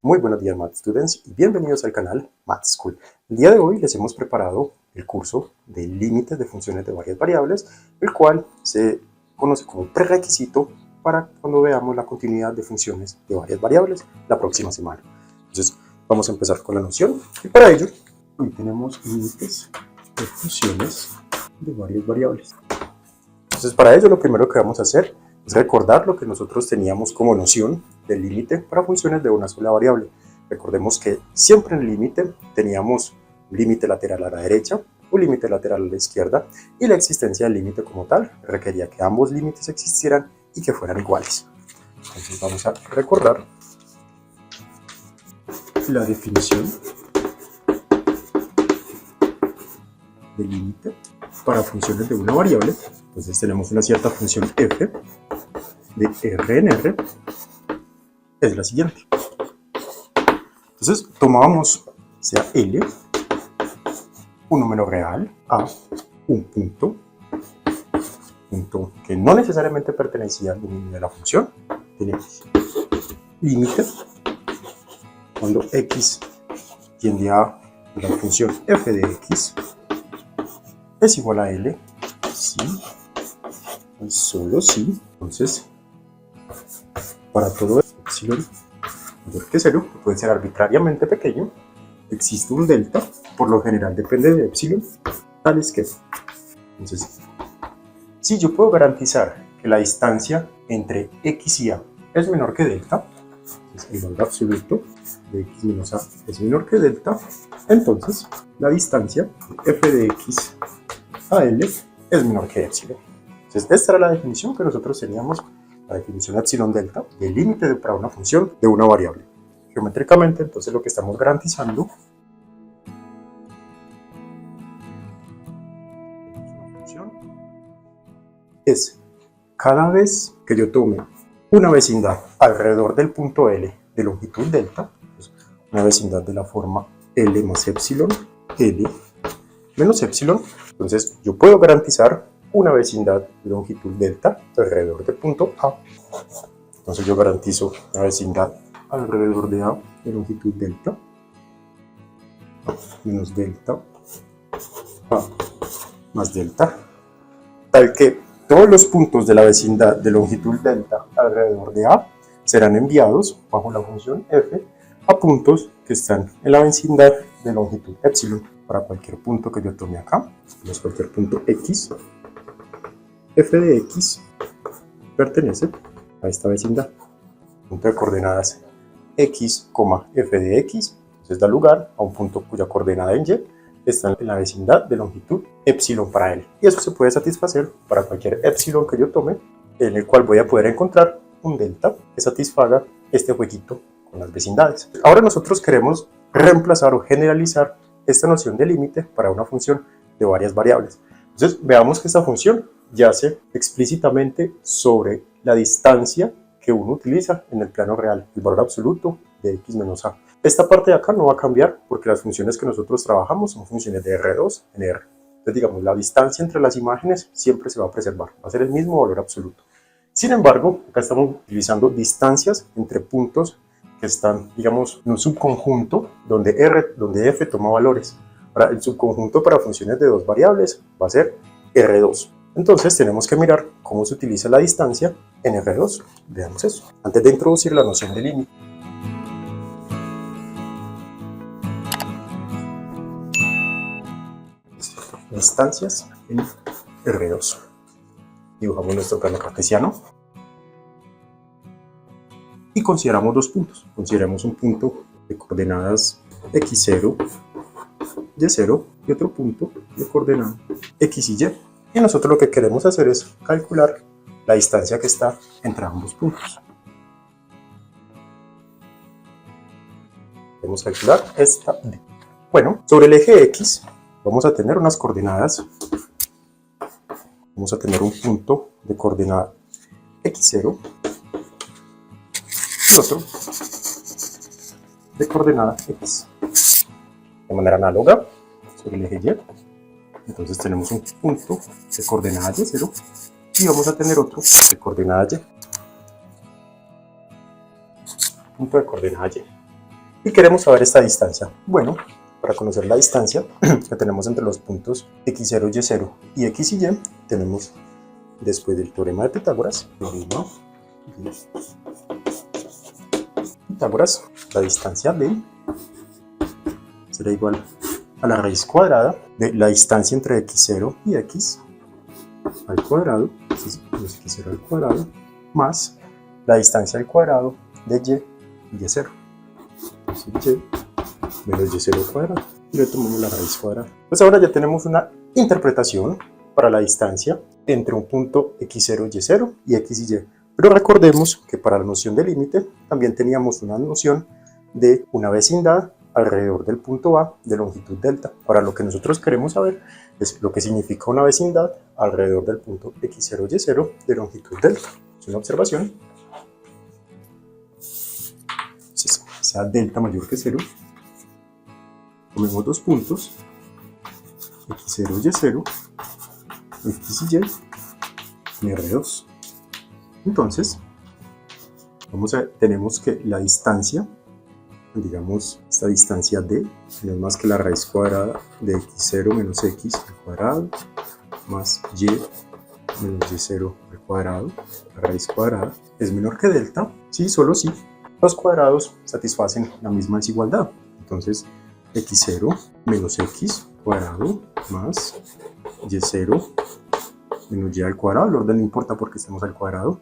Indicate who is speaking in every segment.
Speaker 1: Muy buenos días Math Students y bienvenidos al canal Math School. El día de hoy les hemos preparado el curso de límites de funciones de varias variables, el cual se conoce como prerequisito para cuando veamos la continuidad de funciones de varias variables la próxima semana. Entonces vamos a empezar con la noción y para ello hoy tenemos límites de funciones de varias variables. Entonces para ello lo primero que vamos a hacer es recordar lo que nosotros teníamos como noción del límite para funciones de una sola variable. Recordemos que siempre en el límite teníamos un límite lateral a la derecha, un límite lateral a la izquierda, y la existencia del límite como tal requería que ambos límites existieran y que fueran iguales. Entonces vamos a recordar la definición del límite para funciones de una variable. Entonces tenemos una cierta función f de R en R, es la siguiente. Entonces tomábamos, sea L, un número real, A, un punto que no necesariamente pertenecía al dominio de la función. Tenemos límite cuando x tiende a la función f de x es igual a L, sí, y solo sí. Entonces, para todo epsilon mayor que 0, que puede ser arbitrariamente pequeño, existe un delta, por lo general depende de epsilon, tales que. Entonces, si yo puedo garantizar que la distancia entre x y a es menor que delta, el valor absoluto de x menos a es menor que delta, entonces la distancia de f de x a L es menor que epsilon. Entonces, esta era la definición que nosotros teníamos, la definición epsilon delta, del límite para una función de una variable. Geométricamente, entonces lo que estamos garantizando es cada vez que yo tome una vecindad alrededor del punto L de longitud delta, pues una vecindad de la forma L más epsilon, L menos epsilon, entonces yo puedo garantizar una vecindad de longitud delta alrededor del punto A. Entonces yo garantizo una vecindad alrededor de A de longitud delta menos delta A más delta, tal que todos los puntos de la vecindad de longitud delta alrededor de A serán enviados bajo la función f a puntos que están en la vecindad de longitud epsilon. Para cualquier punto que yo tome acá, es cualquier punto x, f de x pertenece a esta vecindad. Punto de coordenadas x, f de x, entonces da lugar a un punto cuya coordenada en y está en la vecindad de longitud epsilon para L. Y eso se puede satisfacer para cualquier epsilon que yo tome, en el cual voy a poder encontrar un delta que satisfaga este jueguito con las vecindades. Ahora nosotros queremos reemplazar o generalizar esta noción de límite para una función de varias variables. Entonces veamos que esta función yace explícitamente sobre la distancia que uno utiliza en el plano real, el valor absoluto de x menos a. Esta parte de acá no va a cambiar porque las funciones que nosotros trabajamos son funciones de R2 en R. Entonces digamos, la distancia entre las imágenes siempre se va a preservar, va a ser el mismo valor absoluto. Sin embargo, acá estamos utilizando distancias entre puntos que están, digamos, en un subconjunto donde f toma valores. Ahora, el subconjunto para funciones de dos variables va a ser R2. Entonces tenemos que mirar cómo se utiliza la distancia en R2. Veamos eso. Antes de introducir la noción de límite. Distancias en R2. Dibujamos nuestro plano cartesiano. Y consideramos dos puntos. Consideramos un punto de coordenadas x0, y0 y otro punto de coordenadas x y y. Y nosotros lo que queremos hacer es calcular la distancia que está entre ambos puntos. Queremos calcular esta. Bueno, sobre el eje x vamos a tener unas coordenadas. Vamos a tener un punto de coordenada x0 y otro de coordenada x. De manera análoga, sobre el eje y, entonces tenemos un punto de coordenada y0 y vamos a tener otro de coordenada y. Punto de coordenada y. y queremos saber esta distancia. Bueno, para conocer la distancia que tenemos entre los puntos x0, y0 y x y y, tenemos después del teorema de Pitágoras, la distancia b será igual a la raíz cuadrada de la distancia entre x0 y x al cuadrado, x0 al cuadrado, más la distancia al cuadrado de y y0. Entonces y menos y0 al cuadrado. Y le tomamos la raíz cuadrada. Pues ahora ya tenemos una interpretación para la distancia entre un punto x0, y0 y x y y. Pero recordemos que para la noción de límite también teníamos una noción de una vecindad alrededor del punto A de longitud delta. Ahora lo que nosotros queremos saber es lo que significa una vecindad alrededor del punto x0, y0 de longitud delta. Es una observación. Entonces, sea delta mayor que 0, tomemos dos puntos, x0, y0, x y y, en R2. Entonces, tenemos que la distancia, digamos, esta distancia d, no es más que la raíz cuadrada de x0 menos x al cuadrado, más y menos y0 al cuadrado, la raíz cuadrada, es menor que delta, sí, solo si los cuadrados satisfacen la misma desigualdad. Entonces, x0 menos x cuadrado más y0 menos y al cuadrado, el orden no importa porque estamos al cuadrado,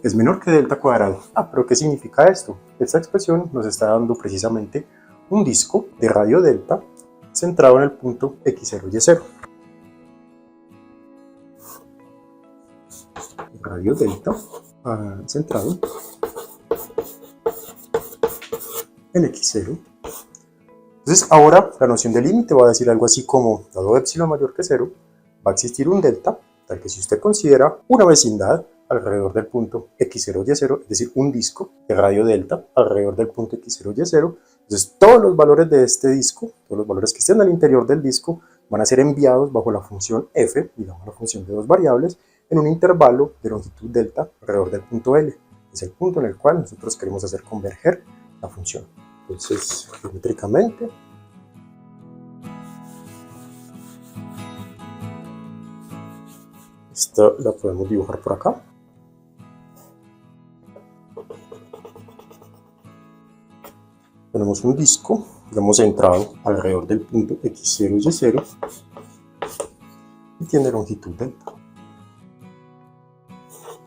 Speaker 1: es menor que delta cuadrado. ¿Pero qué significa esto? Esta expresión nos está dando precisamente un disco de radio delta centrado en el punto x0, y0. Radio delta centrado en x0. Entonces ahora la noción de límite va a decir algo así como, dado epsilon mayor que 0, va a existir un delta, tal que si usted considera una vecindad alrededor del punto x0, y0, es decir, un disco de radio delta alrededor del punto x0, y0, entonces todos los valores de este disco, todos los valores que estén al interior del disco, van a ser enviados bajo la función f, digamos la función de dos variables, en un intervalo de longitud delta alrededor del punto L. Es el punto en el cual nosotros queremos hacer converger la función. Entonces, geométricamente, esta la podemos dibujar por acá. Tenemos un disco, digamos, centrado alrededor del punto x0 y y0 y tiene longitud delta.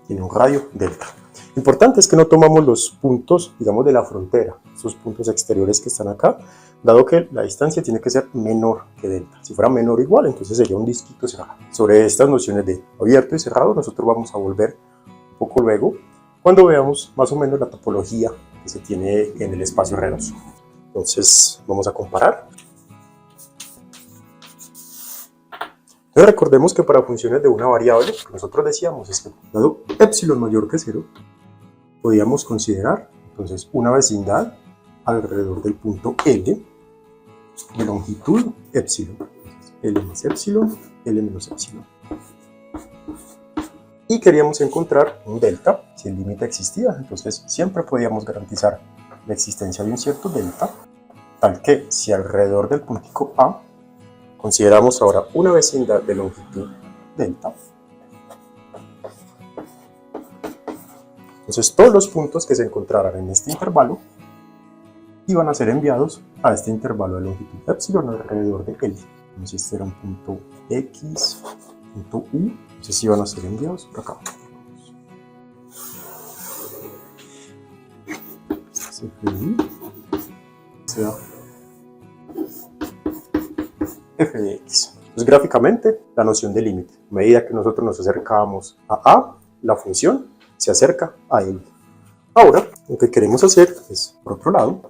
Speaker 1: Tiene un radio delta. Lo importante es que no tomamos los puntos, digamos, de la frontera, esos puntos exteriores que están acá, dado que la distancia tiene que ser menor que delta. Si fuera menor o igual, entonces sería un disquito cerrado. Sobre estas nociones de abierto y cerrado, nosotros vamos a volver un poco luego, cuando veamos más o menos la topología que se tiene en el espacio R2. Entonces, vamos a comparar. Entonces, recordemos que para funciones de una variable, lo que nosotros decíamos es que, dado epsilon mayor que 0, podíamos considerar entonces una vecindad alrededor del punto L de longitud epsilon. L más epsilon, L menos epsilon. Y queríamos encontrar un delta, si el límite existía, entonces siempre podíamos garantizar la existencia de un cierto delta, tal que si alrededor del puntico A consideramos ahora una vecindad de longitud delta, entonces todos los puntos que se encontraran en este intervalo iban a ser enviados a este intervalo de longitud epsilon alrededor de L. Entonces este era un punto X, punto U, entonces iban a ser enviados por acá. Sea f de x. Entonces gráficamente la noción de límite, a medida que nosotros nos acercamos a A, la función se acerca a L. Ahora lo que queremos hacer es, por otro lado,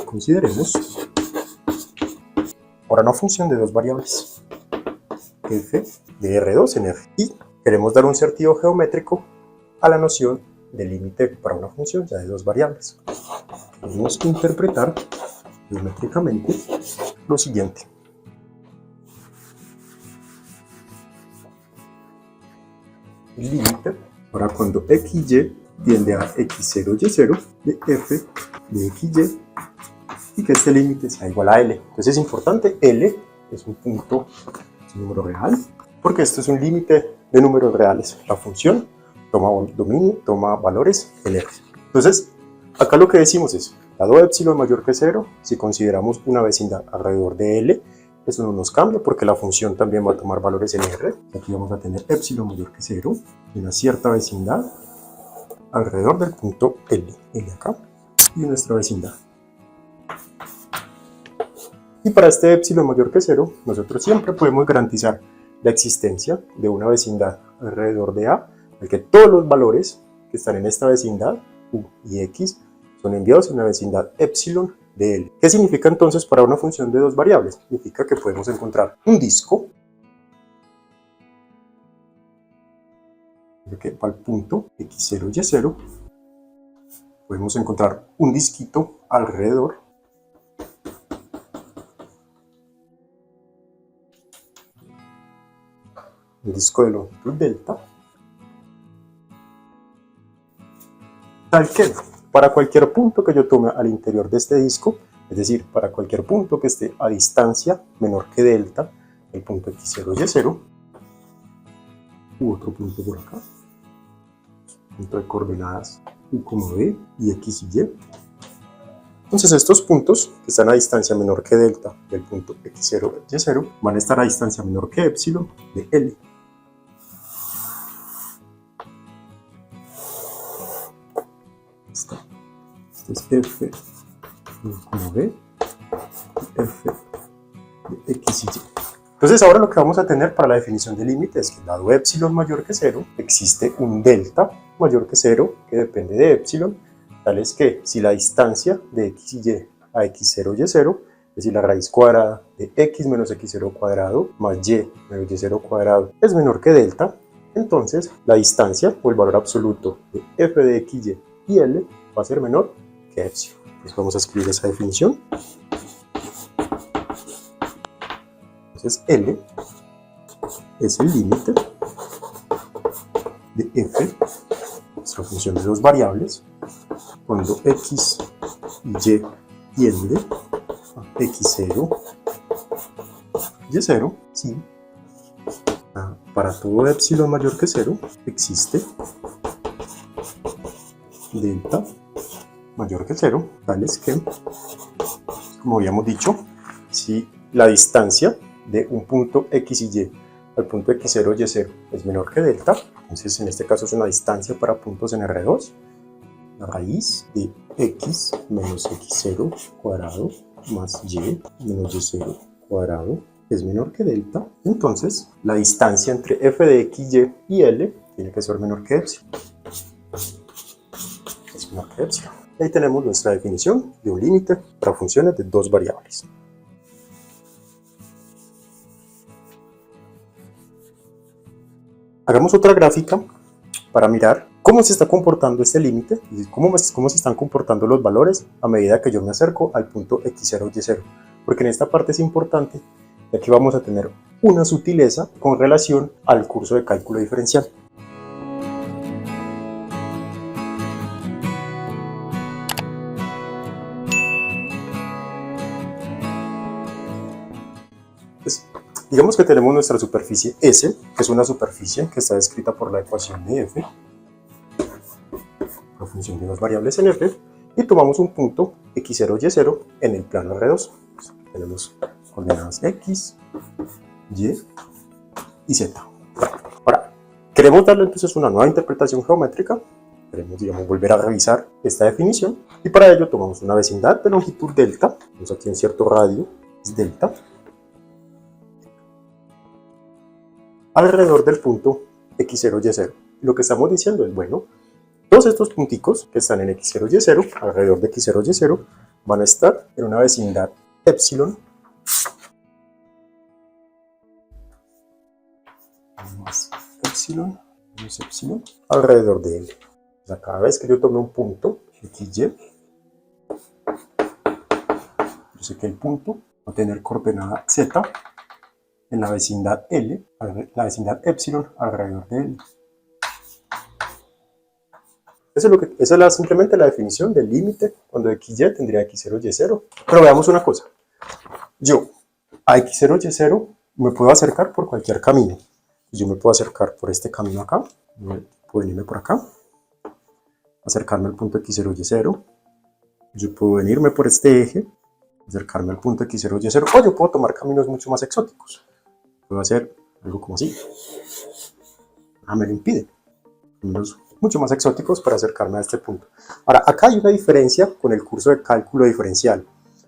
Speaker 1: consideremos ahora una función de dos variables, f de R2 en R, y queremos dar un sentido geométrico a la noción de límite para una función ya de dos variables. Tenemos que interpretar geométricamente lo siguiente. El límite para cuando x y tiende a x0 y0 de f de XY y que este límite sea igual a L. Entonces es importante, L es un punto, es un número real, porque esto es un límite de números reales. La función toma dominio, toma valores en R. Entonces, acá lo que decimos es, dado epsilon mayor que 0, si consideramos una vecindad alrededor de L, eso no nos cambia porque la función también va a tomar valores en R. Aquí vamos a tener epsilon mayor que 0 y una cierta vecindad alrededor del punto L, L acá, y nuestra vecindad. Y para este epsilon mayor que 0, nosotros siempre podemos garantizar la existencia de una vecindad alrededor de A, en que todos los valores que están en esta vecindad, U y X, son enviados en la vecindad epsilon de L. ¿Qué significa entonces para una función de dos variables? Significa que podemos encontrar un disco que va al punto x0, y0, podemos encontrar un disquito alrededor un disco de longitud delta, tal que para cualquier punto que yo tome al interior de este disco, es decir, para cualquier punto que esté a distancia menor que delta, el punto x0, y0, u otro punto por acá, punto de coordenadas u como b y x y y. Entonces estos puntos que están a distancia menor que delta del punto x0, y0, van a estar a distancia menor que epsilon de L. Esto es f como b, f de x y y. Entonces ahora lo que vamos a tener para la definición de límite es que dado epsilon mayor que 0, existe un delta mayor que 0 que depende de epsilon, tal es que si la distancia de x y y a x0 y0, es decir, la raíz cuadrada de x menos x0 cuadrado más y menos y0 cuadrado es menor que delta, entonces la distancia o el valor absoluto de f de xy y L va a ser menor que epsilon. Entonces vamos a escribir esa definición. Entonces L es el límite de f, nuestra función de dos variables, cuando x y y tiende a x0, y0, si para todo epsilon mayor que 0 existe delta mayor que 0, tales que, como habíamos dicho, si la distancia de un punto x y y al punto x0 y0 es menor que delta, entonces en este caso es una distancia para puntos en R2, la raíz de x menos x0 cuadrado más y menos y0 cuadrado es menor que delta, entonces la distancia entre f de xy y L tiene que ser menor que epsilon. Es menor que epsilon. Y ahí tenemos nuestra definición de un límite para funciones de dos variables. Hagamos otra gráfica para mirar cómo se está comportando este límite y cómo se están comportando los valores a medida que yo me acerco al punto x0, y0. Porque en esta parte es importante, ya que vamos a tener una sutileza con relación al curso de cálculo diferencial. Digamos que tenemos nuestra superficie S, que es una superficie que está descrita por la ecuación de f, la función de dos variables en f, y tomamos un punto x0, y0 en el plano R2. Pues tenemos coordenadas x, y y z. Ahora, queremos darle entonces una nueva interpretación geométrica, queremos, digamos, volver a revisar esta definición, y para ello tomamos una vecindad de longitud delta, tenemos aquí un cierto radio, es delta, alrededor del punto x0, y0. Lo que estamos diciendo es, bueno, todos estos punticos que están en x0, y0, alrededor de x0, y0, van a estar en una vecindad epsilon más epsilon menos epsilon alrededor de L. O sea, cada vez que yo tome un punto xy, yo sé que el punto va a tener coordenada z en la vecindad L, la vecindad epsilon alrededor de L. Esa es simplemente la definición del límite cuando XY tendría X0, Y0. Pero veamos una cosa. Yo a X0, Y0 me puedo acercar por cualquier camino. Yo me puedo acercar por este camino acá, puedo venirme por acá, acercarme al punto X0, Y0. Yo puedo venirme por este eje, acercarme al punto X0, Y0, o yo puedo tomar caminos mucho más exóticos. Puedo hacer algo como así. Me lo impide. Caminos mucho más exóticos para acercarme a este punto. Ahora, acá hay una diferencia con el curso de cálculo diferencial.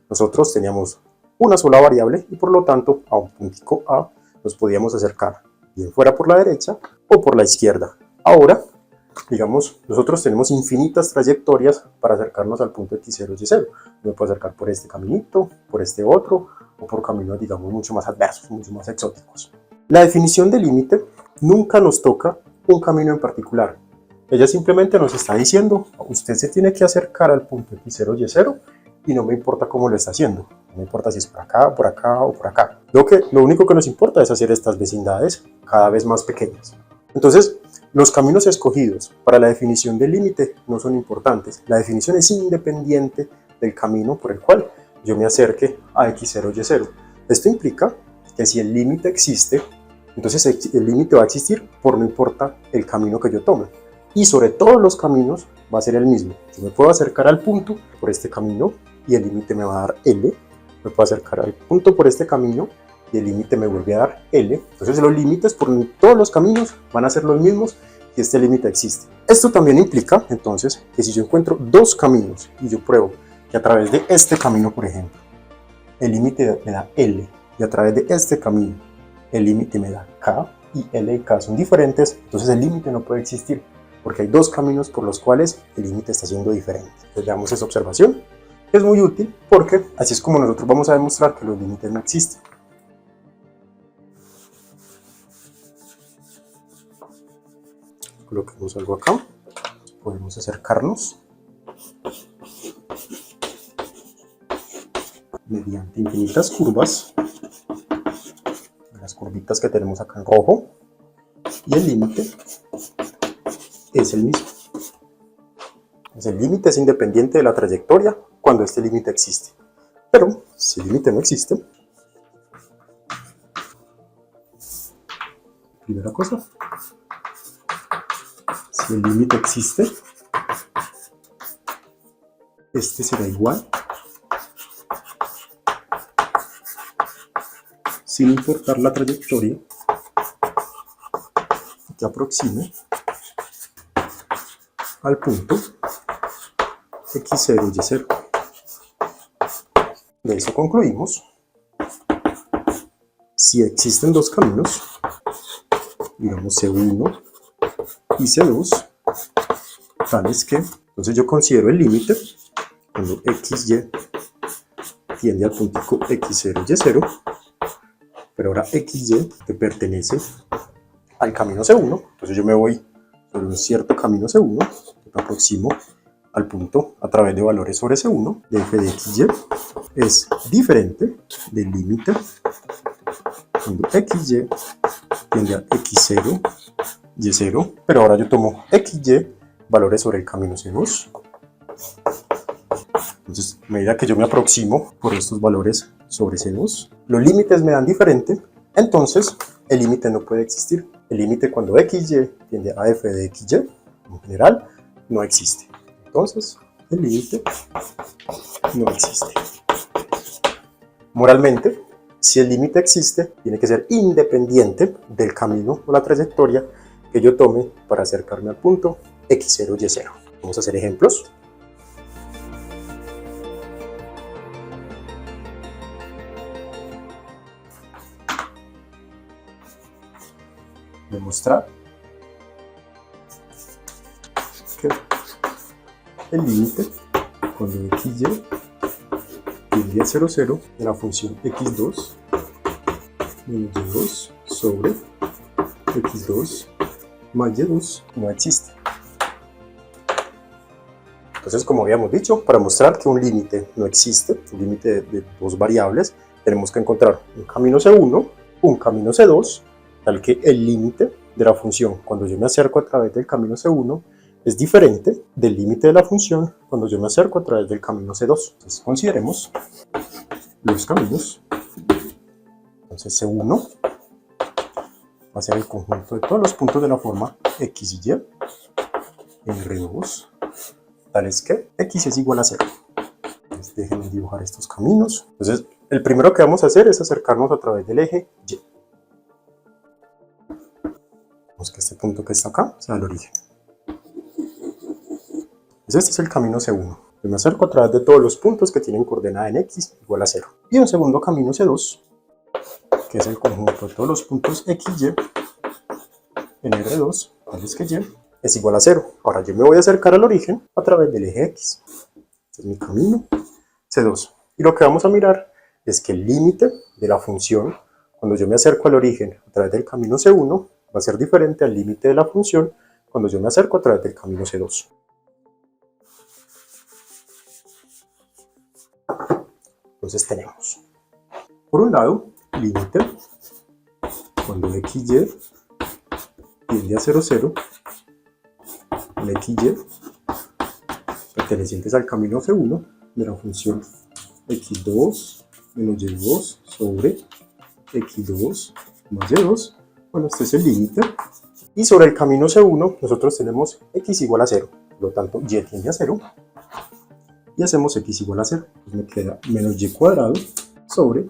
Speaker 1: Nosotros teníamos una sola variable y por lo tanto a un puntico A nos podíamos acercar, bien fuera por la derecha o por la izquierda. Ahora, digamos, nosotros tenemos infinitas trayectorias para acercarnos al punto X0, Y0. Me puedo acercar por este caminito, por este otro, o por caminos, digamos, mucho más adversos, mucho más exóticos. La definición de límite nunca nos toca un camino en particular. Ella simplemente nos está diciendo, usted se tiene que acercar al punto X0, Y0 y no me importa cómo lo está haciendo. No me importa si es por acá o por acá. Lo único que nos importa es hacer estas vecindades cada vez más pequeñas. Entonces, los caminos escogidos para la definición del límite no son importantes. La definición es independiente del camino por el cual yo me acerque a X0, Y0. Esto implica que si el límite existe, entonces el límite va a existir por no importa el camino que yo tome. Y sobre todos los caminos va a ser el mismo. Yo me puedo acercar al punto por este camino y el límite me va a dar L. Me puedo acercar al punto por este camino y el límite me vuelve a dar L. Entonces los límites por todos los caminos van a ser los mismos si este límite existe. Esto también implica entonces que si yo encuentro dos caminos y yo pruebo que a través de este camino, por ejemplo, el límite me da L y a través de este camino el límite me da K y L y K son diferentes, entonces el límite no puede existir porque hay dos caminos por los cuales el límite está siendo diferente. Entonces veamos esa observación. Es muy útil porque así es como nosotros vamos a demostrar que los límites no existen. Coloquemos algo acá, podemos acercarnos mediante infinitas curvas, las curvitas que tenemos acá en rojo, y el límite es el mismo. El límite es independiente de la trayectoria cuando este límite existe. Pero si el límite no existe, primera cosa, si el límite existe, este será igual, sin importar la trayectoria que aproxime al punto X0, Y0. De eso concluimos, si existen dos caminos, digamos C1 y C2, tales que, entonces yo considero el límite cuando XY tiende al punto X0, Y0, pero ahora XY que pertenece al camino C1, entonces yo me voy sobre un cierto camino C1, me aproximo al punto a través de valores sobre C1, de f de XY es diferente del límite cuando XY tiende a X0, Y0, pero ahora yo tomo XY valores sobre el camino C2. Entonces, a medida que yo me aproximo por estos valores sobre C2, los límites me dan diferente, entonces el límite no puede existir. El límite cuando XY tiende a f de XY, en general, no existe. Entonces, el límite no existe. Moralmente, si el límite existe, tiene que ser independiente del camino o la trayectoria que yo tome para acercarme al punto X0, Y0. Vamos a hacer ejemplos. Demostrar que el límite cuando XY tiende a 0, 0 de la función x2 menos y2 sobre x2 más y2 no existe. Entonces, como habíamos dicho, para mostrar que un límite no existe, un límite de dos variables, tenemos que encontrar un camino C1, un camino C2, tal que el límite de la función, cuando yo me acerco a través del camino C1, es diferente del límite de la función cuando yo me acerco a través del camino C2. Entonces consideremos los caminos. Entonces C1 va a ser el conjunto de todos los puntos de la forma X y Y en R2, tales que X es igual a 0. Entonces déjenme dibujar estos caminos. Entonces el primero que vamos a hacer es acercarnos a través del eje Y. Vamos que este punto que está acá sea el origen. Entonces este es el camino C1. Yo me acerco a través de todos los puntos que tienen coordenada en X igual a 0. Y un segundo camino C2, que es el conjunto de todos los puntos X y en R2, tales que Y es igual a 0. Ahora yo me voy a acercar al origen a través del eje X. Este es mi camino C2. Y lo que vamos a mirar es que el límite de la función, cuando yo me acerco al origen a través del camino C1, va a ser diferente al límite de la función cuando yo me acerco a través del camino C2. Entonces tenemos, por un lado, límite cuando el XY tiende a 0, 0, el XY pertenecientes al camino C1 de la función x2 menos y2 sobre x2 más y2. Bueno, este es el límite. Y sobre el camino C1 nosotros tenemos x igual a 0. Por lo tanto, y tiende a 0. Y hacemos x igual a 0. Pues me queda menos y cuadrado sobre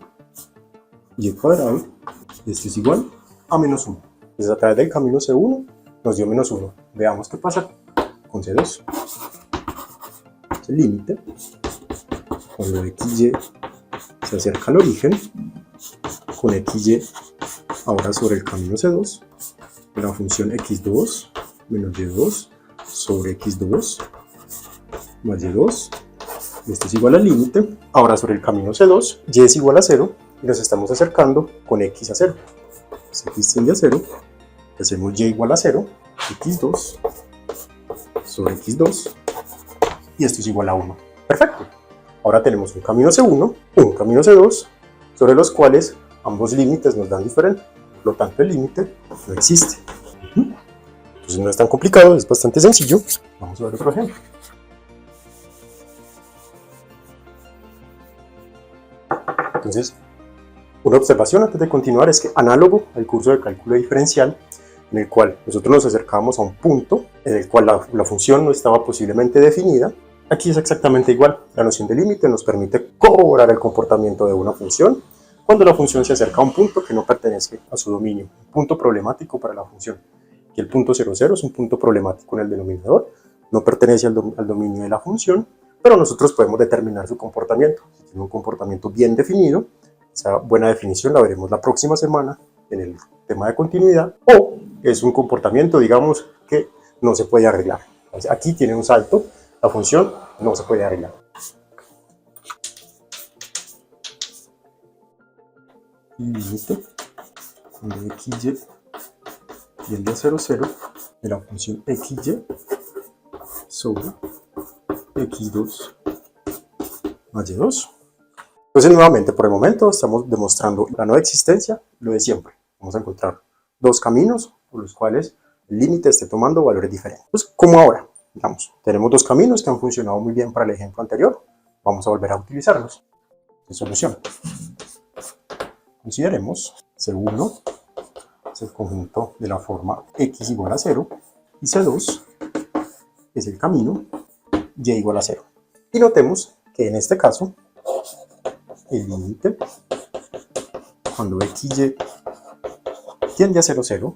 Speaker 1: y cuadrado. Y esto es igual a menos 1. Entonces a través del camino C1 nos dio menos 1. Veamos qué pasa con C2. Es el límite. Cuando XY se acerca al origen, con XY ahora sobre el camino C2, de la función x2 menos y2 sobre x2 más y2. Esto es igual al límite. Ahora sobre el camino C2, y es igual a 0 y nos estamos acercando con x a 0. Si x tiende a 0, hacemos y igual a 0, x2 sobre x2 y esto es igual a 1. Perfecto. Ahora tenemos un camino C1, un camino C2, sobre los cuales ambos límites nos dan diferente. Por lo tanto, el límite no existe. Entonces no es tan complicado, es bastante sencillo. Vamos a ver otro ejemplo. Entonces, una observación antes de continuar es que análogo al curso de cálculo diferencial, en el cual nosotros nos acercamos a un punto en el cual la función no estaba posiblemente definida, aquí es exactamente igual. La noción de límite nos permite corroborar el comportamiento de una función cuando la función se acerca a un punto que no pertenece a su dominio, un punto problemático para la función. Aquí el punto 0, 0 es un punto problemático en el denominador, no pertenece al dominio de la función, pero nosotros podemos determinar su comportamiento. Si tiene un comportamiento bien definido, esa buena definición la veremos la próxima semana en el tema de continuidad, o es un comportamiento, digamos, que no se puede arreglar. Entonces, aquí tiene un salto, la función no se puede arreglar. Límite cuando xy tiende a 0, 0 de la función xy sobre x2 más y2. Entonces nuevamente por el momento estamos demostrando la no existencia, lo de siempre. Vamos a encontrar dos caminos por los cuales el límite esté tomando valores diferentes. Pues como ahora, digamos, tenemos dos caminos que han funcionado muy bien para el ejemplo anterior, vamos a volver a utilizarlos. De solución. Consideremos C1 es el conjunto de la forma x igual a 0 y C2 es el camino y igual a 0. Y notemos que en este caso el límite cuando xy tiende a 0, 0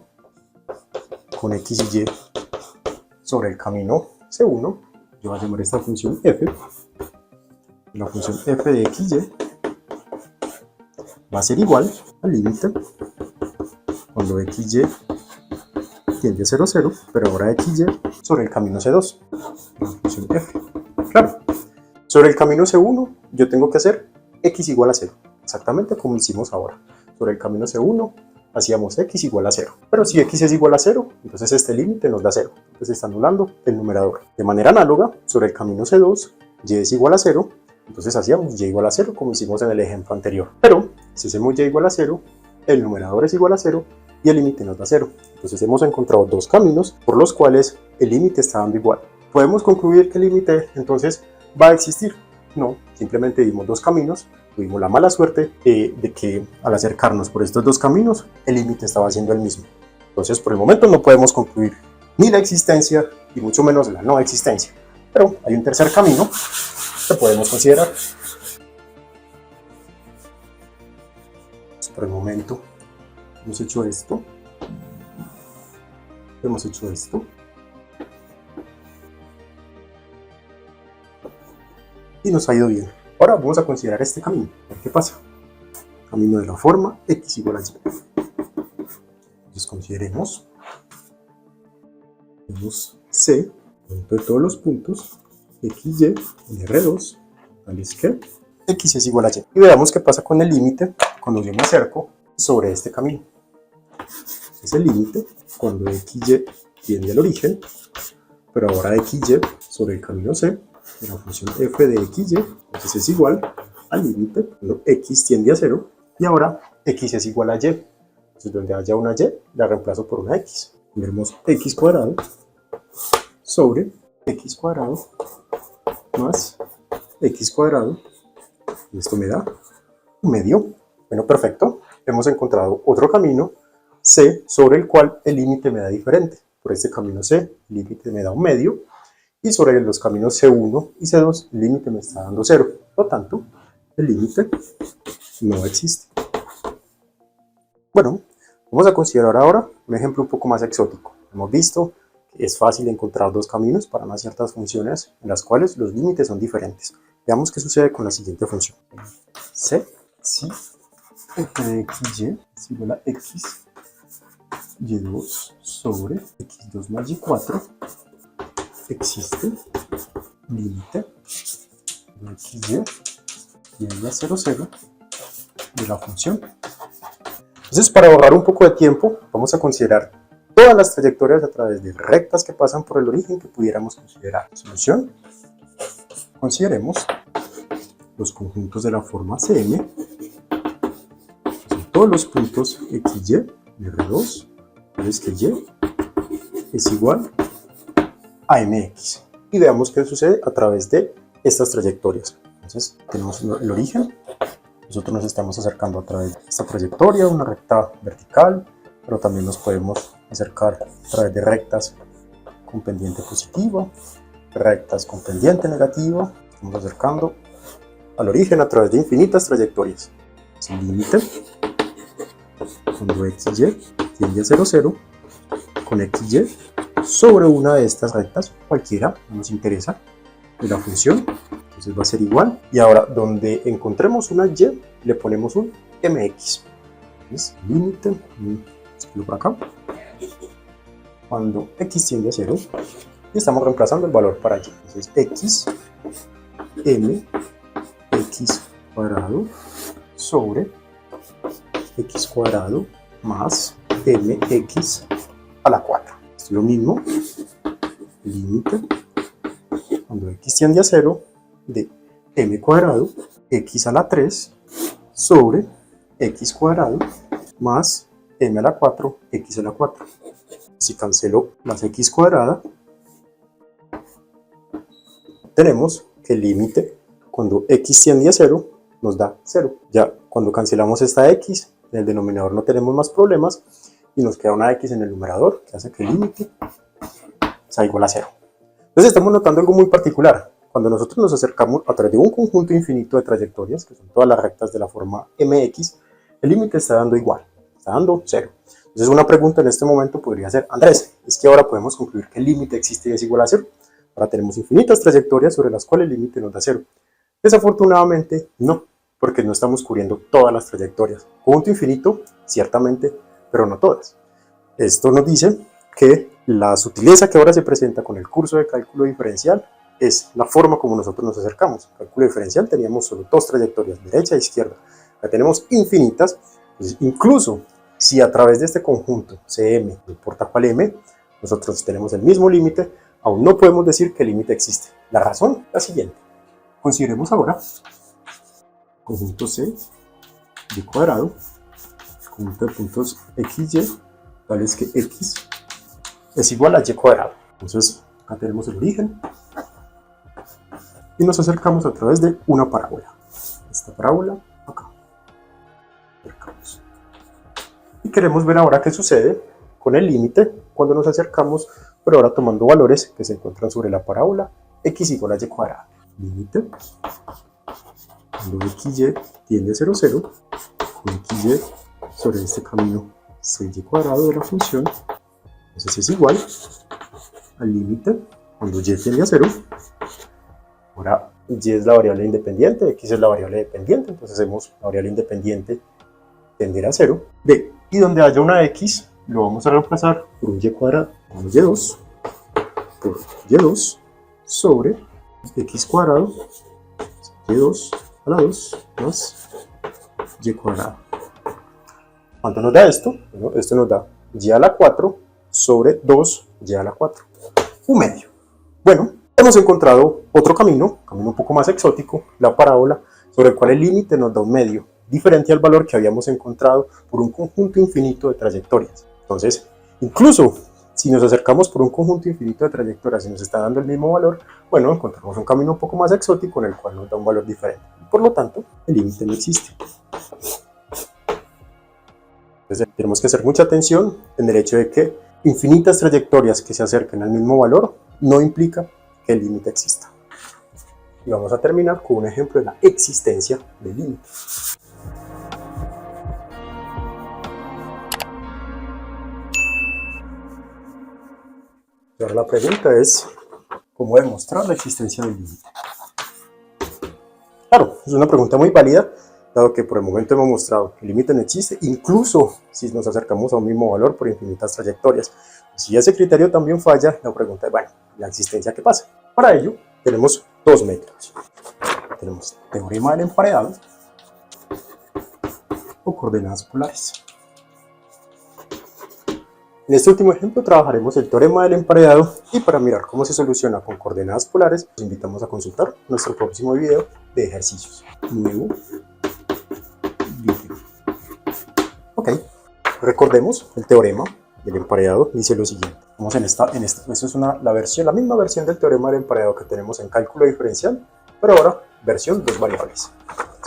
Speaker 1: con x y y sobre el camino C1, yo voy a llamar esta función f. La función f de xy va a ser igual al límite cuando xy tiende a 0, 0, pero ahora xy sobre el camino C2, la función f. Claro, sobre el camino C1 yo tengo que hacer x igual a 0, exactamente como hicimos ahora. Sobre el camino C1 hacíamos x igual a 0, pero si x es igual a 0, entonces este límite nos da 0, entonces está anulando el numerador. De manera análoga, sobre el camino C2, y es igual a 0, entonces hacíamos y igual a 0 como hicimos en el ejemplo anterior. Pero si hacemos y igual a 0, el numerador es igual a 0 y el límite nos da 0. Entonces hemos encontrado dos caminos por los cuales el límite está dando igual. ¿Podemos concluir que el límite entonces va a existir? No, simplemente vimos dos caminos, tuvimos la mala suerte de que al acercarnos por estos dos caminos, el límite estaba siendo el mismo. Entonces, por el momento no podemos concluir ni la existencia y mucho menos la no existencia. Pero hay un tercer camino que podemos considerar. Por el momento hemos hecho esto. Hemos hecho esto. Y nos ha ido bien. Ahora vamos a considerar este camino. A ver qué pasa. Camino de la forma x igual a y. Entonces consideremos. Tenemos C, punto de todos los puntos, XY en R2, tales que X es igual a Y. Y veamos qué pasa con el límite cuando yo me acerco sobre este camino. Es el límite cuando XY tiende al origen, pero ahora XY sobre el camino C, de la función f de XY, entonces es igual al límite cuando X tiende a 0, y ahora X es igual a Y. Entonces donde haya una Y, la reemplazo por una X. Tendremos X cuadrado sobre X cuadrado más X cuadrado, y esto me da un medio. Bueno, perfecto. Hemos encontrado otro camino, C, sobre el cual el límite me da diferente. Por este camino C, el límite me da un medio, y sobre los caminos C1 y C2, el límite me está dando 0. Por lo tanto, el límite no existe. Bueno, vamos a considerar ahora un ejemplo un poco más exótico. Hemos visto que es fácil encontrar dos caminos para unas ciertas funciones en las cuales los límites son diferentes. Veamos qué sucede con la siguiente función. C, si f de xy es igual a x y2 sobre x2 más y4, existe límite de xy tiende a 0, 0 de la función. Entonces, para ahorrar un poco de tiempo, vamos a considerar todas las trayectorias a través de rectas que pasan por el origen que pudiéramos considerar. Solución. Consideremos los conjuntos de la forma CM. Son todos los puntos XY de R2, es que Y es igual a MX. Y veamos qué sucede a través de estas trayectorias. Entonces, tenemos el origen. Nosotros nos estamos acercando a través de esta trayectoria, una recta vertical, pero también nos podemos acercar a través de rectas con pendiente positiva, rectas con pendiente negativa. Estamos acercando al origen a través de infinitas trayectorias. Sin límite, cuando XY tiende a 0, 0, con XY sobre una de estas rectas, cualquiera, no nos interesa, de la función. Entonces va a ser igual, y ahora donde encontremos una Y, le ponemos un MX. Entonces, límite, escribo por acá, cuando X tiende a 0, y estamos reemplazando el valor para Y. Entonces X, M, X cuadrado sobre X cuadrado más MX a la 4. Esto es lo mismo, límite, cuando X tiende a 0, de m cuadrado x a la 3 sobre x cuadrado más m a la 4 x a la 4. Si cancelo las x cuadrada, tenemos que el límite cuando x tiende a 0 nos da 0. Ya cuando cancelamos esta x, en el denominador no tenemos más problemas y nos queda una x en el numerador que hace que el límite sea igual a 0. Entonces estamos notando algo muy particular. Cuando nosotros nos acercamos a través de un conjunto infinito de trayectorias, que son todas las rectas de la forma mx, el límite está dando igual, está dando 0. Entonces una pregunta en este momento podría ser, Andrés, ¿es que ahora podemos concluir que el límite existe y es igual a 0? Ahora tenemos infinitas trayectorias sobre las cuales el límite nos da 0. Desafortunadamente no, porque no estamos cubriendo todas las trayectorias. Conjunto infinito, ciertamente, pero no todas. Esto nos dice que la sutileza que ahora se presenta con el curso de cálculo diferencial es la forma como nosotros nos acercamos. En cálculo diferencial teníamos solo dos trayectorias, derecha e izquierda. Ya tenemos infinitas, pues incluso si a través de este conjunto CM, no importa cuál M, nosotros tenemos el mismo límite, aún no podemos decir que el límite existe. La razón es la siguiente. Consideremos ahora conjunto C de cuadrado, conjunto de puntos XY, tales que X es igual a Y cuadrado. Entonces, acá tenemos el origen. Y nos acercamos a través de una parábola. Esta parábola, acá. Acercamos. Y queremos ver ahora qué sucede con el límite cuando nos acercamos, pero ahora tomando valores que se encuentran sobre la parábola x igual a y cuadrado. Límite cuando xy tiende a 0, 0, con xy sobre este camino 6y cuadrado de la función, entonces es igual al límite cuando y tiende a 0. Ahora y es la variable independiente, x es la variable dependiente, entonces hacemos la variable independiente tender a 0. B, y donde haya una x, lo vamos a reemplazar por un y cuadrado, como y2, por y2 sobre x cuadrado, y2 a la 2 más y cuadrado. ¿Cuánto nos da esto? Bueno, esto nos da y a la 4 sobre 2y a la 4, un medio. Bueno, hemos encontrado otro camino un poco más exótico, la parábola, sobre el cual el límite nos da un medio, diferente al valor que habíamos encontrado por un conjunto infinito de trayectorias. Entonces, incluso si nos acercamos por un conjunto infinito de trayectorias y nos está dando el mismo valor, bueno, encontramos un camino un poco más exótico en el cual nos da un valor diferente. Por lo tanto, el límite no existe. Entonces, tenemos que hacer mucha atención en el hecho de que infinitas trayectorias que se acerquen al mismo valor no implica que el límite exista. Y vamos a terminar con un ejemplo de la existencia del límite. Y ahora la pregunta es, ¿cómo demostrar la existencia del límite? Claro, es una pregunta muy válida, dado que por el momento hemos mostrado que el límite no existe, incluso si nos acercamos a un mismo valor por infinitas trayectorias. Si ese criterio también falla, la pregunta es, bueno, ¿la existencia qué pasa? Para ello, tenemos dos métodos. Tenemos teorema del emparedado o coordenadas polares. En este último ejemplo trabajaremos el teorema del emparedado y para mirar cómo se soluciona con coordenadas polares, los invitamos a consultar nuestro próximo video de ejercicios. Nuevo video. Ok, recordemos el teorema del emparedado dice lo siguiente. Vamos esta es la misma versión del teorema del emparedado que tenemos en cálculo diferencial, pero ahora versión dos variables.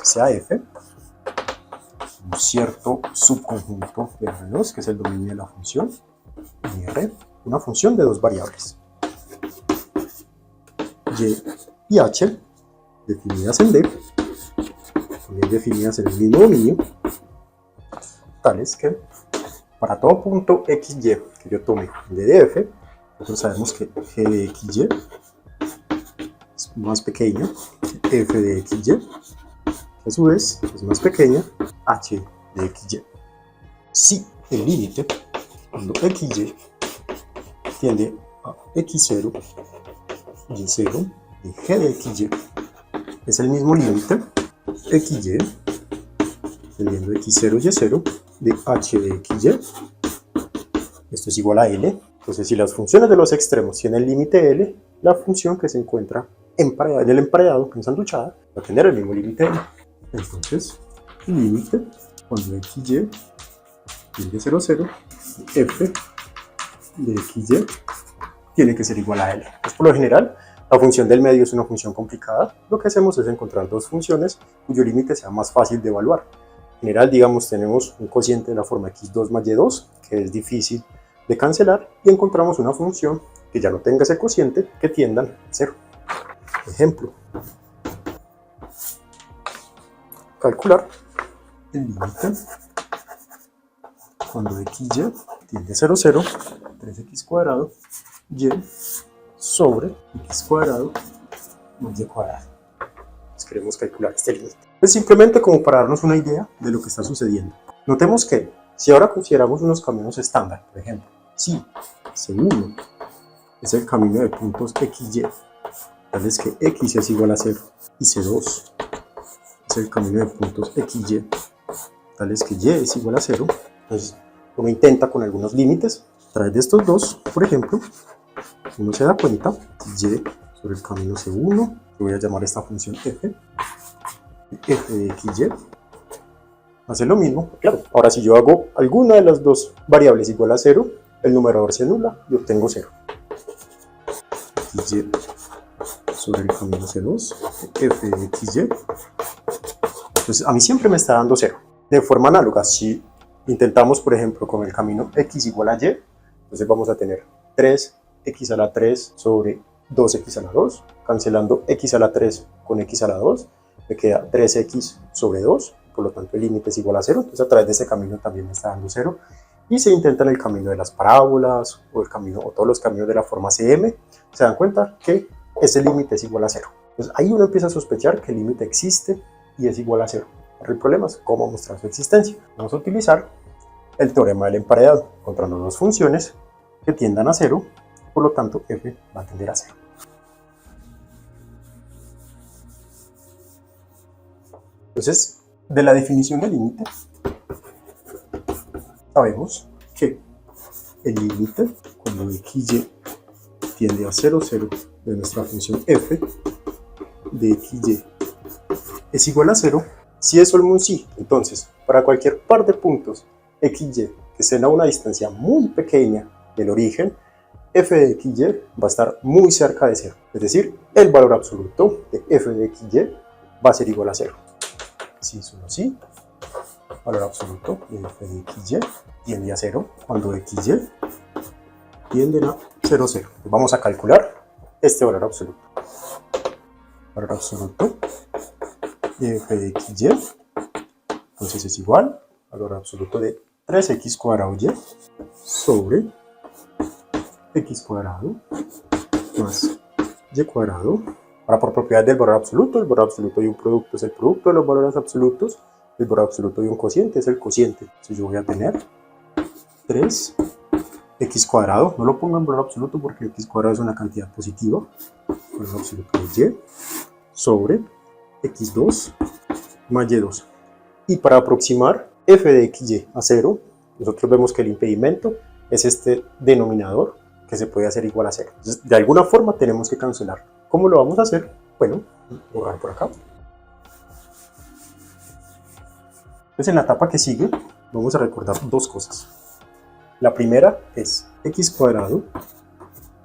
Speaker 1: Sea f un cierto subconjunto de R2, que es el dominio de la función, y R, una función de dos variables, y y h, definidas en D, también definidas en el mismo dominio, tales que para todo punto xy que yo tome de f, nosotros sabemos que g de xy es más pequeño que f de xy, a su vez es más pequeña h de xy. Si el límite cuando xy tiende a x0, y0 de g de xy es el mismo límite xy tendiendo a x0, y0 de h de xy, esto es igual a L. Entonces, si las funciones de los extremos tienen el límite L, la función que se encuentra en el emparedado, ensanduchada, va a tener el mismo límite L. Entonces, el límite cuando xy tiende a 0, 0, f de xy tiene que ser igual a L. Pues por lo general, la función del medio es una función complicada. Lo que hacemos es encontrar dos funciones cuyo límite sea más fácil de evaluar. En general, digamos, tenemos un cociente de la forma x2 más y2, que es difícil de cancelar, y encontramos una función que ya no tenga ese cociente, que tiendan a 0. Ejemplo. Calcular el límite cuando xy tiende a 0, 0, 3x cuadrado, y sobre x cuadrado más y cuadrado. Entonces queremos calcular este límite. Es simplemente como para darnos una idea de lo que está sucediendo. Notemos que si ahora consideramos unos caminos estándar, por ejemplo, si C1 es el camino de puntos xy, tal es que x es igual a 0, y C2 es el camino de puntos xy, tal es que y es igual a 0, entonces uno intenta con algunos límites, a través de estos dos, por ejemplo, uno se da cuenta, y sobre el camino C1, que voy a llamar esta función f de xy, hace lo mismo. Claro, ahora si yo hago alguna de las dos variables igual a 0, el numerador se anula y obtengo 0. xy sobre el camino C2 de f de xy. Entonces a mí siempre me está dando 0. De forma análoga, si intentamos, por ejemplo, con el camino x igual a y, entonces vamos a tener 3x a la 3 sobre 2x a la 2, cancelando x a la 3 con x a la 2, me queda 3x sobre 2, por lo tanto el límite es igual a 0, entonces a través de ese camino también me está dando 0. Y se intenta en el camino de las parábolas, o todos los caminos de la forma CM, se dan cuenta que ese límite es igual a 0. Entonces ahí uno empieza a sospechar que el límite existe y es igual a 0. Ahora el problema es cómo mostrar su existencia. Vamos a utilizar el teorema del emparedado, encontrando dos funciones que tiendan a 0, por lo tanto f va a tender a 0. Entonces, de la definición del límite, sabemos que el límite, cuando xy tiende a 0, 0, de nuestra función f de xy es igual a 0, si es solo un sí, entonces, para cualquier par de puntos xy que estén a una distancia muy pequeña del origen, f de xy va a estar muy cerca de 0. Es decir, el valor absoluto de f de xy va a ser igual a 0. Si solo sí, valor absoluto de f de xy tiende a 0 cuando xy tienden a 0, 0. Vamos a calcular este valor absoluto. Valor absoluto de f de xy, entonces es igual al valor absoluto de 3x cuadrado y sobre x cuadrado más y cuadrado. Ahora, por propiedad del valor absoluto, el valor absoluto de un producto es el producto de los valores absolutos, el valor absoluto de un cociente es el cociente. Entonces yo voy a tener 3x cuadrado, no lo pongo en valor absoluto porque x cuadrado es una cantidad positiva, valor absoluto de y, sobre x2 más y2. Y para aproximar f de xy a 0, nosotros vemos que el impedimento es este denominador que se puede hacer igual a 0. Entonces, de alguna forma tenemos que cancelar. ¿Cómo lo vamos a hacer? Bueno, borrar por acá. Entonces, en la etapa que sigue, vamos a recordar dos cosas. La primera es x cuadrado,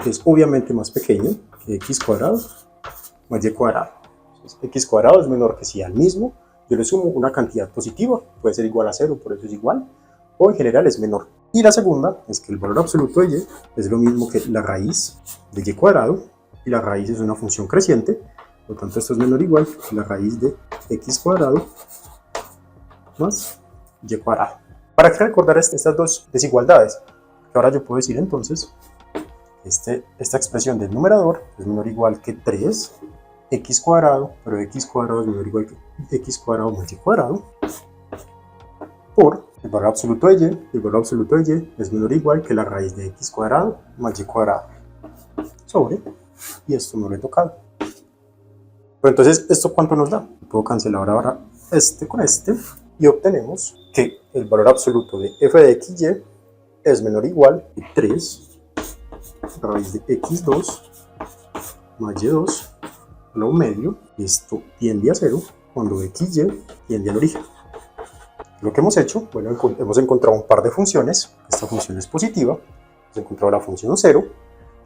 Speaker 1: que es obviamente más pequeño que x cuadrado más y cuadrado. Entonces, x cuadrado es menor que si al mismo, yo le sumo una cantidad positiva, puede ser igual a 0, por eso es igual, o en general es menor. Y la segunda es que el valor absoluto de y es lo mismo que la raíz de y cuadrado, y la raíz es una función creciente, por lo tanto esto es menor o igual que la raíz de x cuadrado más y cuadrado. ¿Para qué recordar estas dos desigualdades? Que ahora yo puedo decir entonces, esta expresión del numerador es menor o igual que 3x cuadrado, pero x cuadrado es menor o igual que x cuadrado más y cuadrado, por el valor absoluto de y, el valor absoluto de y es menor o igual que la raíz de x cuadrado más y cuadrado, sobre, y esto no lo he tocado. Pero entonces, ¿esto cuánto nos da? Puedo cancelar ahora este con este, y obtenemos que el valor absoluto de f de xy es menor o igual que 3 raíz de x2 más y2 a la 1 medio, y esto tiende a 0 cuando xy tiende al origen. Lo que hemos hecho, bueno, hemos encontrado un par de funciones. Esta función es positiva, hemos encontrado la función 0,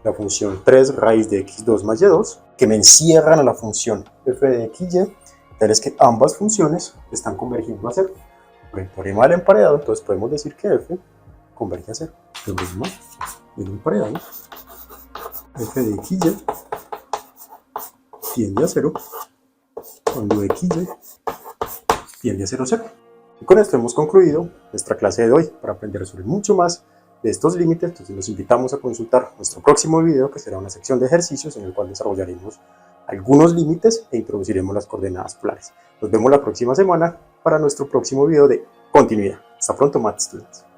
Speaker 1: la función 3 raíz de x2 más y2, que me encierran a la función f de xy, tal es que ambas funciones están convergiendo a 0. Por el teorema del emparedado, entonces podemos decir que f converge a 0. Teorema del emparedado, f de xy tiende a 0 cuando xy tiende a 0, 0. Y con esto hemos concluido nuestra clase de hoy. Para aprender sobre mucho más de estos límites, entonces los invitamos a consultar nuestro próximo video, que será una sección de ejercicios en el cual desarrollaremos algunos límites e introduciremos las coordenadas polares. Nos vemos la próxima semana para nuestro próximo video de continuidad. Hasta pronto, Math Students.